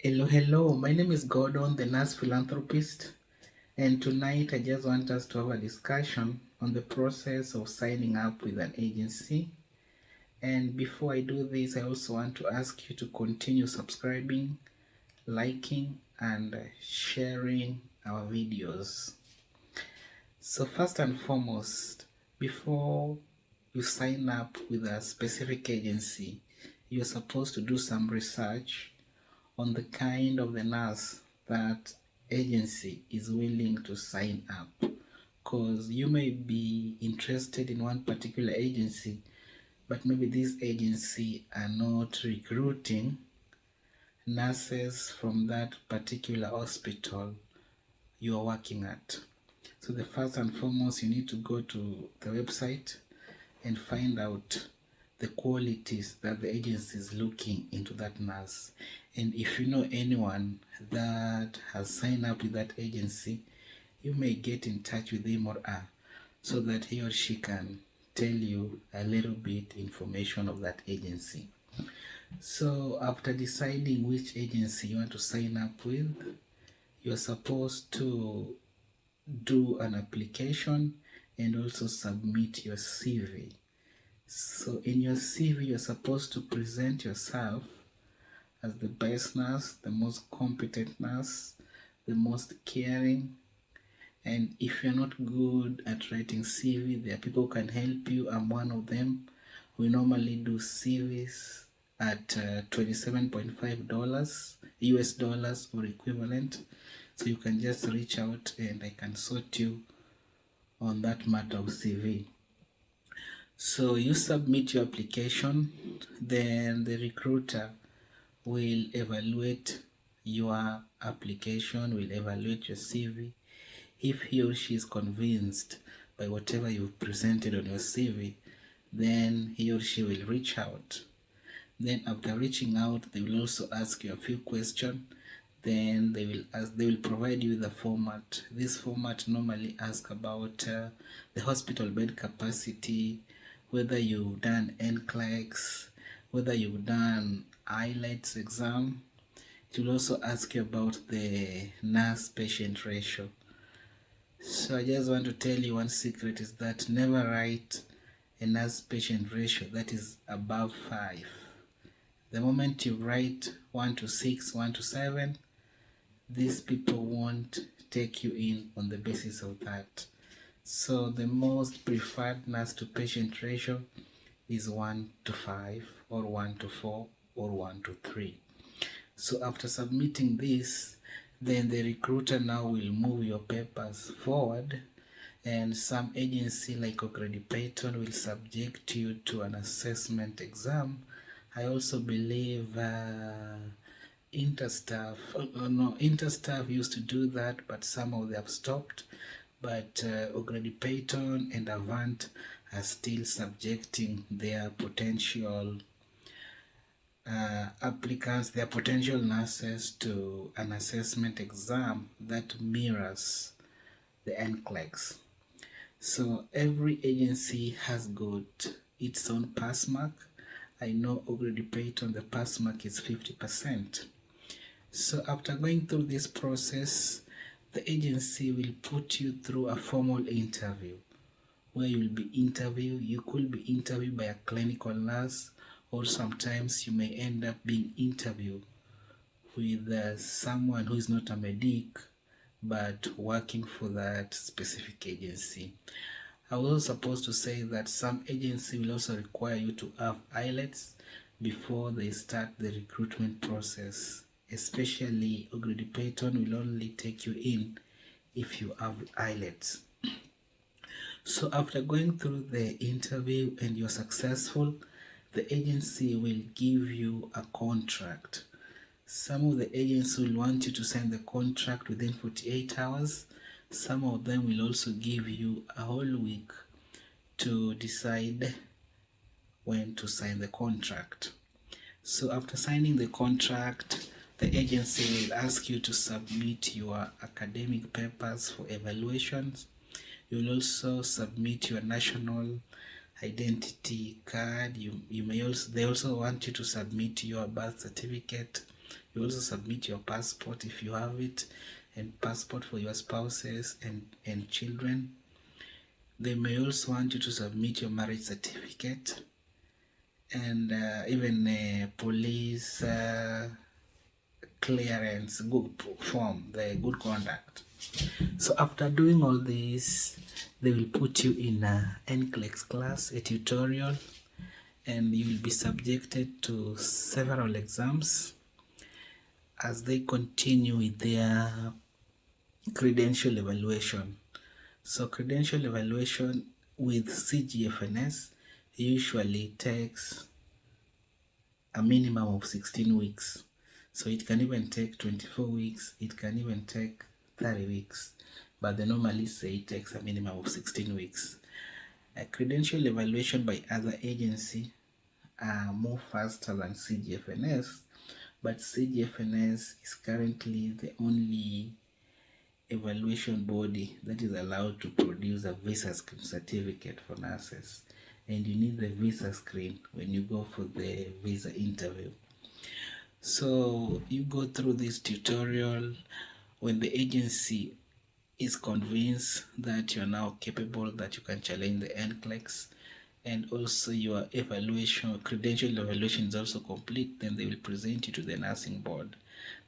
Hello. My name is Gordon, the nurse philanthropist, and tonight I just want us to have a discussion on the process of signing up with an agency. And before I do this, I also want to ask you to continue subscribing, liking, and sharing our videos. So, first and foremost, before you sign up with a specific agency, you're supposed to do some research on the kind of the nurse that agency is willing to sign up, because you may be interested in one particular agency, but maybe this agency are not recruiting nurses from that particular hospital you are working at. So the first and foremost, you need to go to the website and find out the qualities that the agency is looking into that nurse. And if you know anyone that has signed up with that agency, you may get in touch with him or her so that he or she can tell you a little bit information of that agency. So after deciding which agency you want to sign up with, you're supposed to do an application and also submit your CV. So in your CV, you're supposed to present yourself as the best nurse, the most competent nurse, the most caring. And if you're not good at writing CV, there are people who can help you. I'm one of them. We normally do CVs at $27.5 US dollars or equivalent. So you can just reach out and I can sort you on that matter of CV. So you submit your application, then the recruiter will evaluate your application, will evaluate your CV. If he or she is convinced by whatever you've presented on your CV, then he or she will reach out. Then after reaching out, they will also ask you a few questions. Then they will provide you with a format. This format normally asks about the hospital bed capacity, whether you've done NCLEX, whether you've done IELTS exam. It will also ask you about the nurse-patient ratio. So I just want to tell you one secret is that never write a nurse-patient ratio that is above 5. The moment you write 1 to 6, 1 to 7, these people won't take you in on the basis of that. So the most preferred nurse to patient ratio is 1 to 5 or 1 to 4 or 1 to 3. So after submitting this, then the recruiter now will move your papers forward, and some agency like Credentialing will subject you to an assessment exam. I also believe Interstaff used to do that, but some of them have stopped. But Credentialing and Avant are still subjecting their potential applicants, their potential nurses, to an assessment exam that mirrors the NCLEX. So every agency has got its own pass mark. I know Credentialing, the pass mark is 50%. So after going through this process, the agency will put you through a formal interview where you will be interviewed. You could be interviewed by a clinical nurse, or sometimes you may end up being interviewed with someone who is not a medic but working for that specific agency. I was also supposed to say that some agency will also require you to have IELTS before they start the recruitment process. Especially Credentialing will only take you in if you have IELTS. So after going through the interview and you're successful, the agency will give you a contract. Some of the agents will want you to sign the contract within 48 hours. Some of them will also give you a whole week to decide when to sign the contract. So after signing the contract, the agency will ask you to submit your academic papers for evaluations. You will also submit your national identity card. They also want you to submit your birth certificate, You also submit your passport if you have it, and passport for your spouses and children. They may also want you to submit your marriage certificate and even a police clearance good form, the good conduct. So after doing all this, they will put you in a NCLEX class, a tutorial, and you will be subjected to several exams as they continue with their credential evaluation. So credential evaluation with CGFNS usually takes a minimum of 16 weeks. So it can even take 24 weeks, it can even take 30 weeks, but they normally say it takes a minimum of 16 weeks. A credential evaluation by other agency are more faster than CGFNS, but CGFNS is currently the only evaluation body that is allowed to produce a visa screen certificate for nurses, and you need the visa screen when you go for the visa interview. So you go through this tutorial. When the agency is convinced that you are now capable, that you can challenge the NCLEX, and also your evaluation, credential evaluation is also complete, then they will present you to the nursing board.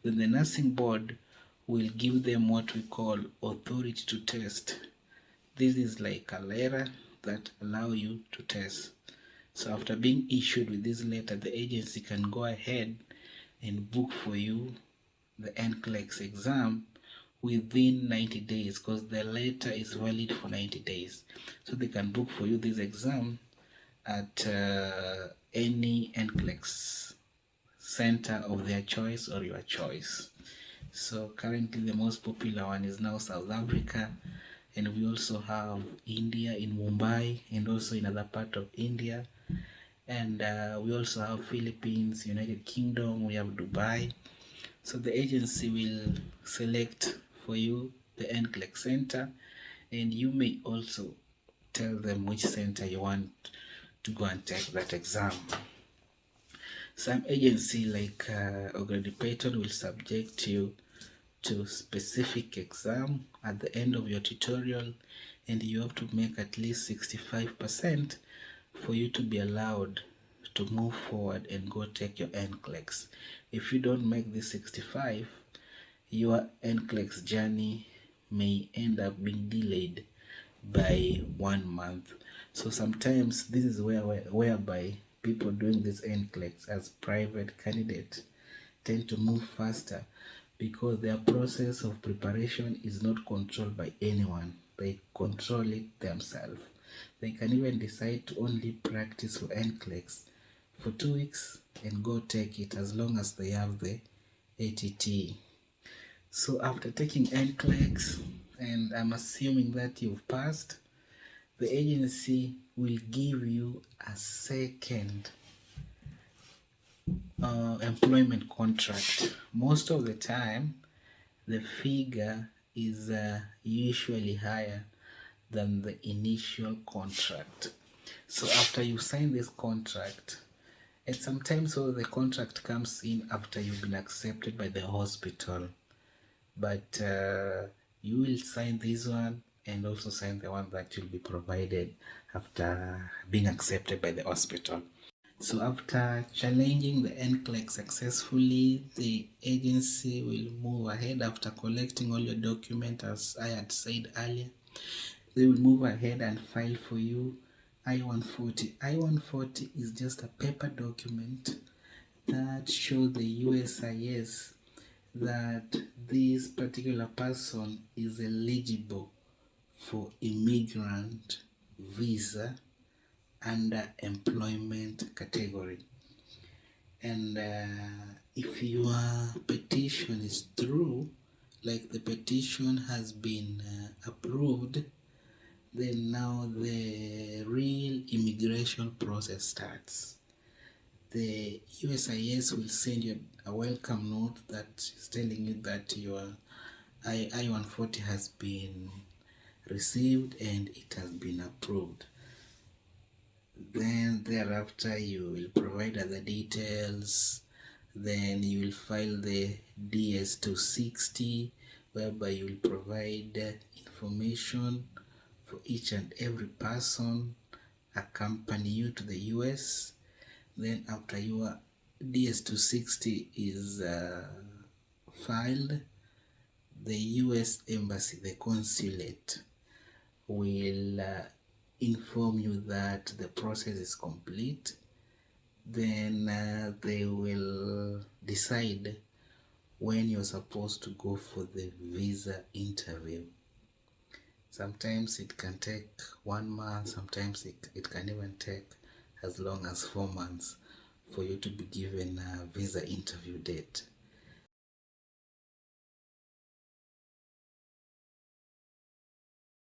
Then the nursing board will give them what we call authority to test. This is like a letter that allow you to test. So after being issued with this letter, the agency can go ahead and book for you the NCLEX exam within 90 days, because the letter is valid for 90 days. So they can book for you this exam at any NCLEX center of their choice or your choice. So currently the most popular one is now South Africa, and we also have India in Mumbai, and also in other part of India, and we also have Philippines, United Kingdom, we have Dubai. So the agency will select for you the NCLEX center, and you may also tell them which center you want to go and take that exam. Some agency like O'Grady Payton will subject you to specific exam at the end of your tutorial, and you have to make at least 65% for you to be allowed to move forward and go take your NCLEX. If you don't make this 65, your NCLEX journey may end up being delayed by 1 month. So sometimes this is whereby people doing this NCLEX as private candidates tend to move faster, because their process of preparation is not controlled by anyone. They control it themselves. They can even decide to only practice for NCLEX for 2 weeks and go take it, as long as they have the ATT. So after taking NCLEX, and I'm assuming that you've passed, the agency will give you a second employment contract. Most of the time the figure is usually higher than the initial contract. So after you sign this contract, and sometimes the contract comes in after you've been accepted by the hospital, but you will sign this one and also sign the one that will be provided after being accepted by the hospital. So after challenging the NCLEX successfully, the agency will move ahead after collecting all your documents, as I had said earlier. They will move ahead and file for you I-140. I-140 is just a paper document that shows the USIS that this particular person is eligible for immigrant visa under employment category. And if your petition is through, like the petition has been approved, then now the real immigration process starts. The USIS will send you a welcome note that is telling you that your I-140 has been received and it has been approved. Then thereafter you will provide other details Then you will file the DS-260, whereby you will provide information for each and every person accompany you to the US. Then after your DS-260 is filed, the US Embassy, the consulate, will inform you that the process is complete. Then they will decide when you're supposed to go for the visa interview. Sometimes it can take 1 month, sometimes it can even take as long as 4 months for you to be given a visa interview date.